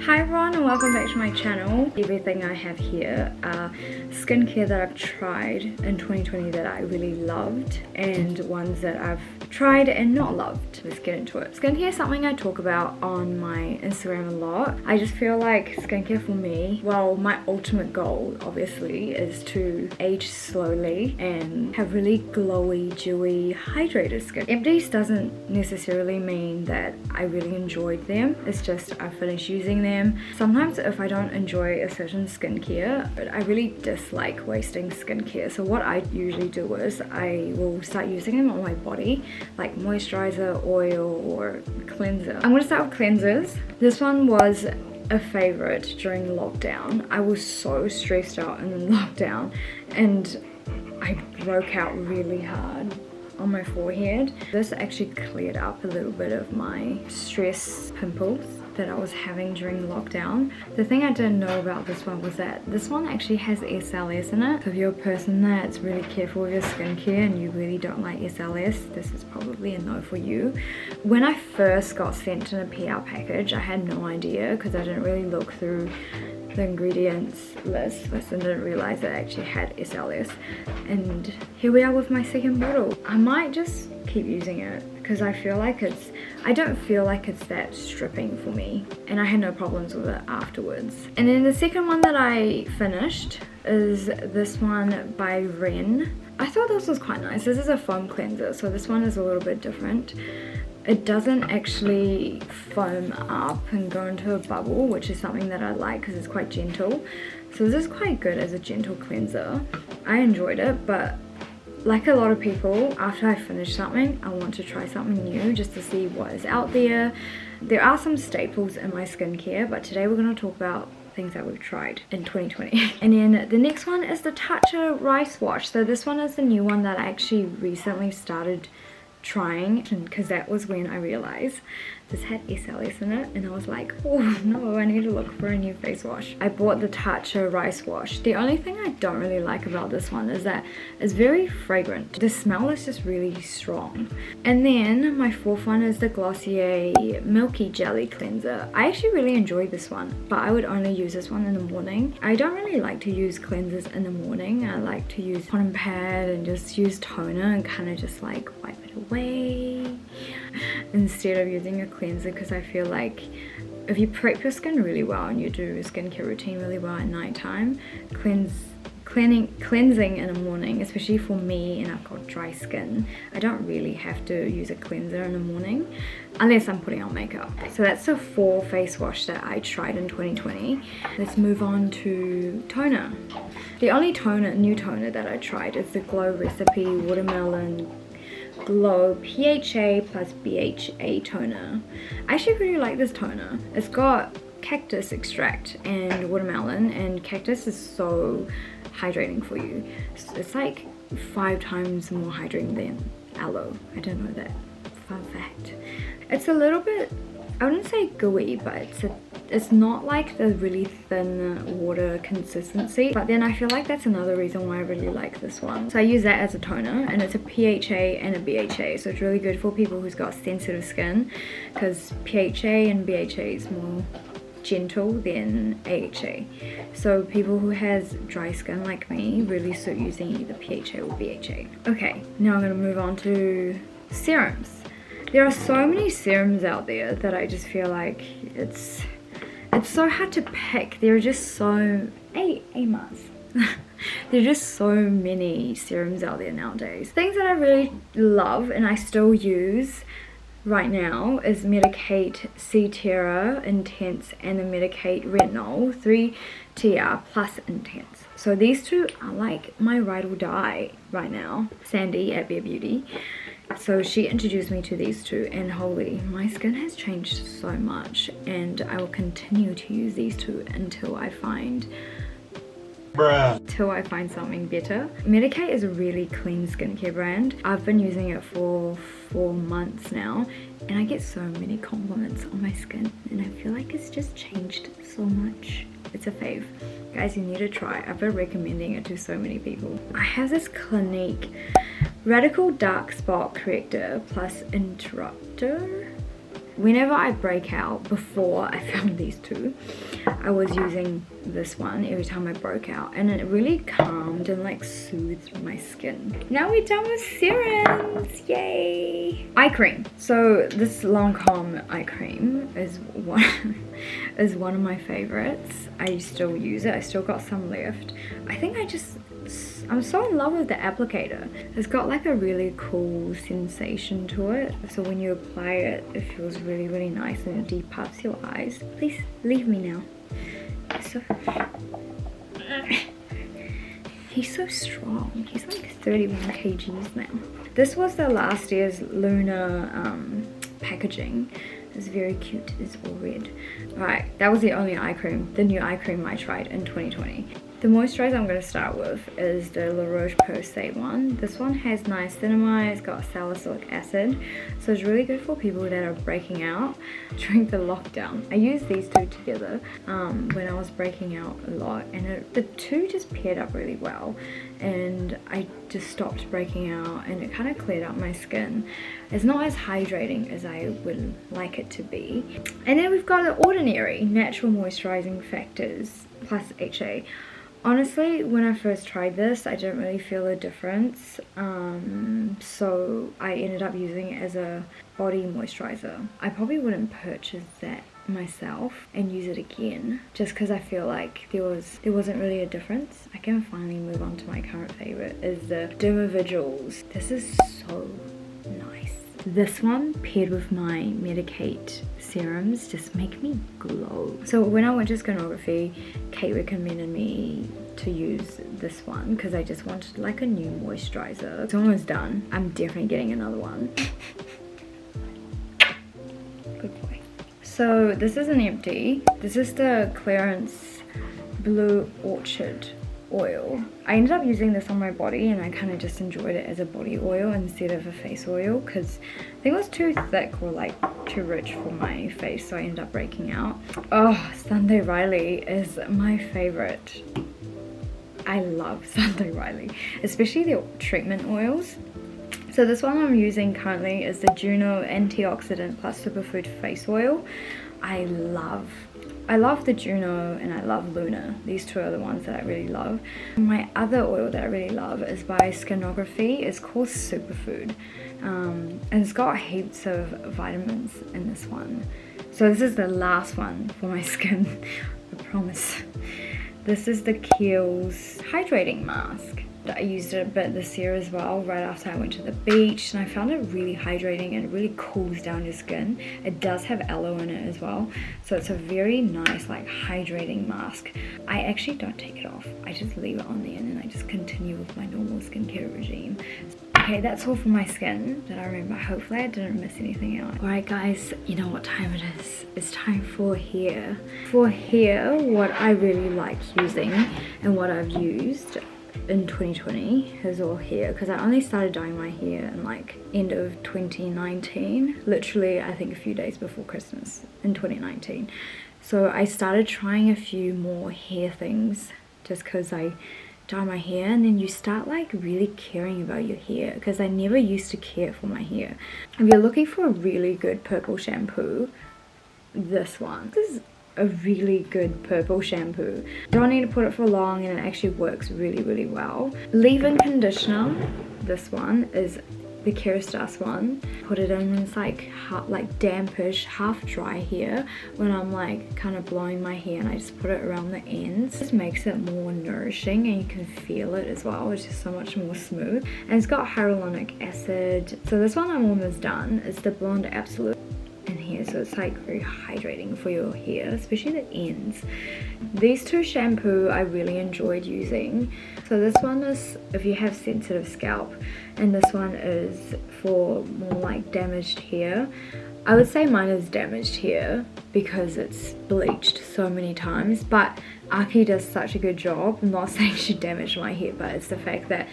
Hi everyone and welcome back to my channel. Everything I have here are skincare that I've tried in 2020 that I really loved and ones that I've tried and not loved. Let's get into it. Skincare is something I talk about on my Instagram a lot. I just feel like skincare for me, well, my ultimate goal obviously is to age slowly and have really glowy, dewy, hydrated skin. Empties doesn't necessarily mean that I really enjoyed them. It's just I finished using them. Sometimes if I don't enjoy a certain skincare, but I really dislike wasting skincare. So what I usually do is I will start using them on my body, like moisturizer, oil, or cleanser. I'm gonna start with cleansers. This one was a favorite during lockdown. I was so stressed out in lockdown and I broke out really hard on my forehead. This actually cleared up a little bit of my stress pimples that I was having during lockdown. The thing I didn't know about this one was that this one actually has SLS in it. So if you're a person that's really careful with your skincare and you really don't like SLS, this is probably a no for you. When I first got sent in a PR package, I had no idea because I didn't really look through the ingredients list and didn't realize it actually had SLS. And here we are with my second bottle. I might just keep using it because I feel like I don't feel like it's that stripping for me, and I had no problems with it afterwards. And then the second one that I finished is this one by Ren. I thought this was quite nice. This is a foam cleanser, so this one is a little bit different. It doesn't actually foam up and go into a bubble, which is something that I like because it's quite gentle. So this is quite good as a gentle cleanser. I enjoyed it, but like a lot of people, after I finish something, I want to try something new just to see what is out there. There are some staples in my skincare, but today we're going to talk about things that we've tried in 2020. And then the next one is the Tatcha Rice Wash. So this one is the new one that I actually recently started trying, because that was when I realized this had SLS in it and I was like, oh no, I need to look for a new face wash. I bought the Tatcha Rice Wash. The only thing I don't really like about this one is that it's very fragrant. The smell is just really strong. And then my fourth one is the Glossier Milky Jelly Cleanser. I actually really enjoyed this one, but I would only use this one in the morning. I don't really like to use cleansers in the morning. I like to use cotton pad and just use toner and kind of just like wipe it away instead of using a cleanser, because I feel like if you prep your skin really well and you do a skincare routine really well at nighttime, cleansing in the morning, especially for me and I've got dry skin, I don't really have to use a cleanser in the morning unless I'm putting on makeup. So that's the 4 face wash that I tried in 2020. Let's move on to toner. The only new toner that I tried is the Glow Recipe Watermelon Glow PHA plus BHA toner. I actually really like this toner. It's got cactus extract and watermelon, and cactus is so hydrating for you. It's like 5 times more hydrating than aloe. I didn't know that. Fun fact. It's a little bit, I wouldn't say gooey, but it's not like the really thin water consistency, but then I feel like that's another reason why I really like this one. So I use that as a toner, and it's a PHA and a BHA, so it's really good for people who's got sensitive skin, because PHA and BHA is more gentle than AHA. So people who has dry skin like me really suit using either PHA or BHA. Okay, now I'm going to move on to serums. There are so many serums out there that I just feel like it's so hard to pick. There are just so there are just so many serums out there nowadays. Things that I really love and I still use right now is Medicate C-Terra Intense and the Medicate Retinol 3TR Plus Intense. So these two are like my ride or die right now. Sandy at Bare Beauty, so she introduced me to these two, and holy, my skin has changed so much, and I will continue to use these two until I find something better. Medicate is a really clean skincare brand. I've been using it for 4 months now, and I get so many compliments on my skin, and I feel like it's just changed so much. It's a fave. Guys, you need to try. I've been recommending it to so many people. I have this Clinique Radical Dark Spot Corrector Plus Interrupter. whenever I break out, before I found these two, I was using this one every time I broke out, and it really calmed and like soothed my skin. Now we're done with serums, yay! Eye cream. So this Lancome eye cream is one of my favorites. I still use it. I still got some left. I think I'm so in love with the applicator. It's got like a really cool sensation to it. So when you apply it, it feels really, really nice and it depuffs your eyes. Please leave me now. He's so strong. He's like 31 kgs now. This was the last year's Luna packaging. It's very cute. It's all red. Right, that was the only eye cream, the new eye cream I tried in 2020. The moisturizer I'm going to start with is the La Roche-Posay one. This one has niacinamide, it's got salicylic acid, so it's really good for people that are breaking out during the lockdown. I used these two together when I was breaking out a lot, and the two just paired up really well, and I just stopped breaking out and it kind of cleared up my skin. It's not as hydrating as I would like it to be. And then we've got the Ordinary Natural Moisturizing Factors plus HA. Honestly, when I first tried this, I didn't really feel a difference, so I ended up using it as a body moisturizer. I probably wouldn't purchase that myself and use it again, just because I feel like there wasn't really a difference. I can finally move on to my current favorite, is the Dermavigils. This is so nice. This one paired with my Medicate serums just make me glow. So when I went to skinography, Kate recommended me to use this one because I just wanted like a new moisturizer. It's almost done. I'm definitely getting another one. Good boy. So this is an empty. This is the Clarins Blue Orchid oil. I ended up using this on my body and I kind of just enjoyed it as a body oil instead of a face oil because I think it was too thick or like too rich for my face, so I ended up breaking out. Oh, Sunday Riley is my favorite. I love Sunday Riley, especially the treatment oils. So this one I'm using currently is the Juno Antioxidant Plus Superfood Face Oil. I love the Juno and I love Luna. These two are the ones that I really love. My other oil that I really love is by Skinography. It's called Superfood. And it's got heaps of vitamins in this one. So this is the last one for my skin, I promise. This is the Kiehl's Hydrating Mask. I used it a bit this year as well, right after I went to the beach, and I found it really hydrating and it really cools down your skin. It does have aloe in it as well, so it's a very nice like hydrating mask. I actually don't take it off, I just leave it on there and then I just continue with my normal skincare regime. Okay, that's all for my skin that I remember. Hopefully I didn't miss anything out. Alright guys, you know what time it is. It's time for hair. For hair, what I really like using and what I've used in 2020 is all hair, because I only started dyeing my hair in like end of 2019, literally I think a few days before Christmas in 2019. So I started trying a few more hair things just because I dye my hair, and then you start like really caring about your hair, because I never used to care for my hair. If you're looking for a really good purple shampoo, this one. This is a really good purple shampoo. You don't need to put it for long and it actually works really, really well. Leave-in conditioner, this one is the Kerastase one. Put it in when it's like dampish, half dry hair, when I'm like kind of blowing my hair, and I just put it around the ends. This makes it more nourishing and you can feel it as well. It's just so much more smooth, and it's got hyaluronic acid. So this one I'm almost done. It's the Blonde Absolute in here, so it's like very hydrating for your hair, especially the ends. These two shampoo I really enjoyed using. So this one is if you have sensitive scalp, and this one is for more like damaged hair. I would say mine is damaged hair because it's bleached so many times, but Aki does such a good job. I'm not saying she damaged my hair, but it's the fact that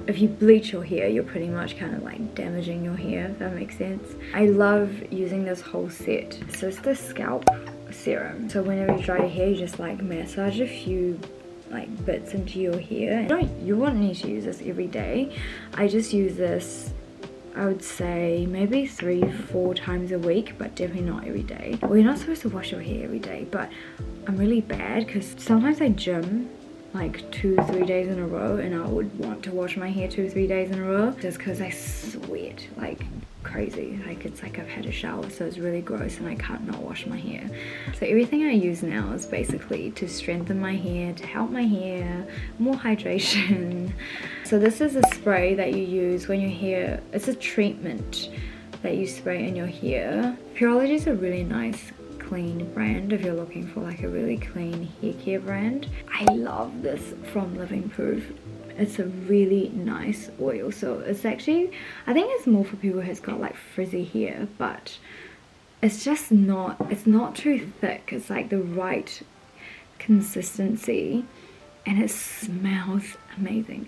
if you bleach your hair, you're pretty much kind of like damaging your hair, if that makes sense. I love using this whole set. So it's the scalp serum. So whenever you dry your hair, you just like massage a few like bits into your hair. You won't need to use this every day. I just use this I would say maybe 3-4 times a week, but definitely not every day. Well, you're not supposed to wash your hair every day, but I'm really bad because sometimes I gym like 2-3 days in a row, and I would want to wash my hair 2-3 days in a row just because I sweat like crazy. Like it's like I've had a shower, so it's really gross and I can't not wash my hair. So everything I use now is basically to strengthen my hair, to help my hair, more hydration. So this is a spray that you use when your hair, it's a treatment that you spray in your hair. Pureology is a really nice clean brand if you're looking for like a really clean hair care brand. I love this from Living Proof. It's a really nice oil. So it's actually, I think it's more for people who's got like frizzy hair, but it's just not, it's not too thick. It's like the right consistency, and it smells amazing.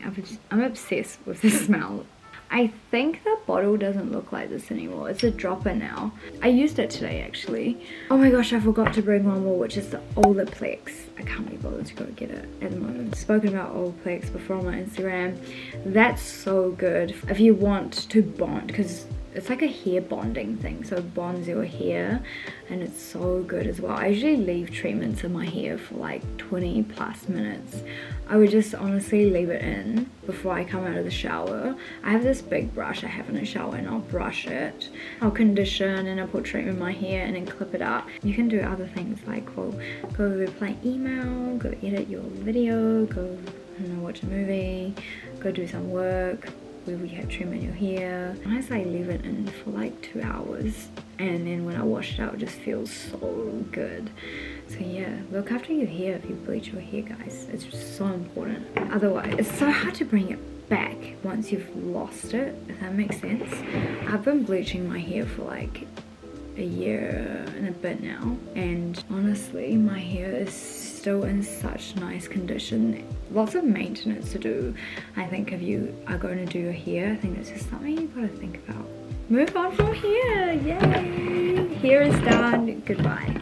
I'm obsessed with the smell. I think the bottle doesn't look like this anymore. It's a dropper now. I used it today actually. Oh my gosh, I forgot to bring one more, which is the Olaplex. I can't be bothered to go get it at the moment. I've spoken about Olaplex before on my Instagram. That's so good if you want to bond, because it's like a hair bonding thing, so it bonds your hair, and it's so good as well. I usually leave treatments in my hair for like 20+ minutes. I would just honestly leave it in before I come out of the shower. I have this big brush I have in the shower, and I'll brush it, I'll condition, and I'll put treatment in my hair and then clip it up. You can do other things like, well, go reply email, go edit your video, go, I don't know, watch a movie, go do some work where we have treatment in your hair. Sometimes I leave it in for like 2 hours, and then when I wash it out, it just feels so good. So yeah, look after your hair if you bleach your hair, guys. It's just so important. Otherwise, it's so hard to bring it back once you've lost it, if that makes sense. I've been bleaching my hair for like a year and a bit now, and honestly my hair is still in such nice condition. Lots of maintenance to do, I think, if you are going to do your hair. I think it's just something you've got to think about. Move on from here, yay! Hair is done, goodbye.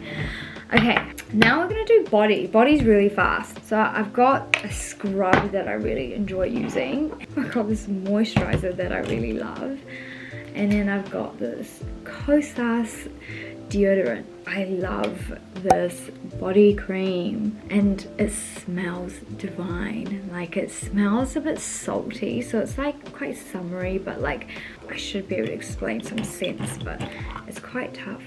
Okay, now we're gonna do body. Body's really fast. So I've got a scrub that I really enjoy using. I've got this moisturizer that I really love. And then I've got this Kosas deodorant. I love this body cream, and it smells divine. Like, it smells a bit salty, so it's like quite summery, but like I should be able to explain some scents, but it's quite tough.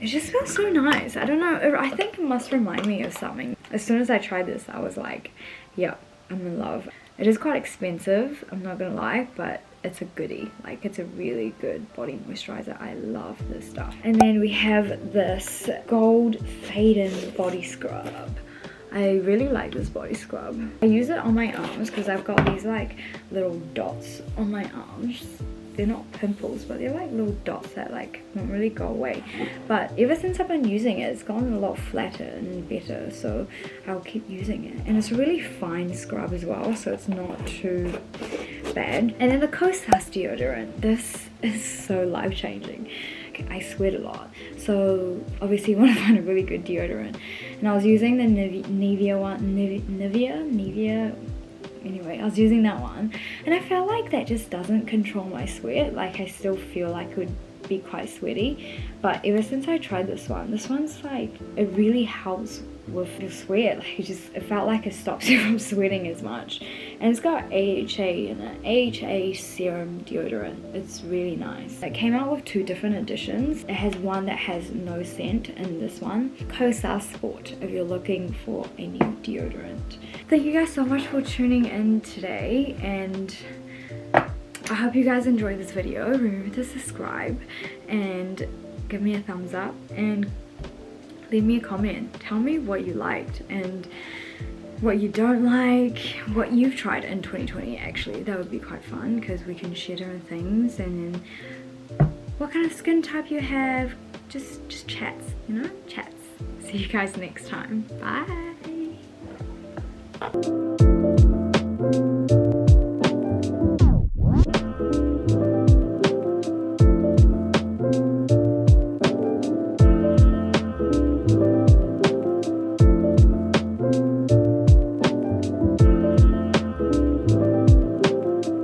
It just smells so nice. I don't know, I think it must remind me of something. As soon as I tried this, I was like, yeah, I'm in love. It is quite expensive, I'm not gonna lie, but it's a goodie. Like, it's a really good body moisturizer. I love this stuff. And then we have this gold fade-in body scrub. I really like this body scrub. I use it on my arms because I've got these like little dots on my arms. They're not pimples, but they're like little dots that like won't really go away. But ever since I've been using it, it's gotten a lot flatter and better, so I'll keep using it. And it's a really fine scrub as well, so it's not too bad. And then the Kosas deodorant. This is so life-changing. I sweat a lot, so obviously you want to find a really good deodorant. And I was using the Nivea one, Nivea. Anyway, I was using that one, and I felt like that just doesn't control my sweat. Like, I still feel like it would be quite sweaty, but ever since I tried this one's like, it really helps with your sweat. Like, it felt like it stops you from sweating as much. And it's got AHA in it, AHA serum deodorant. It's really nice. It came out with 2 different editions. It has one that has no scent, and this one, Kosas Sport, if you're looking for a new deodorant. Thank you guys so much for tuning in today, and I hope you guys enjoyed this video. Remember to subscribe and give me a thumbs up, and leave me a comment. Tell me what you liked and what you don't like, what you've tried in 2020. Actually, that would be quite fun because we can share different things, and then what kind of skin type you have. Just chats, you know, chats. See you guys next time. Bye.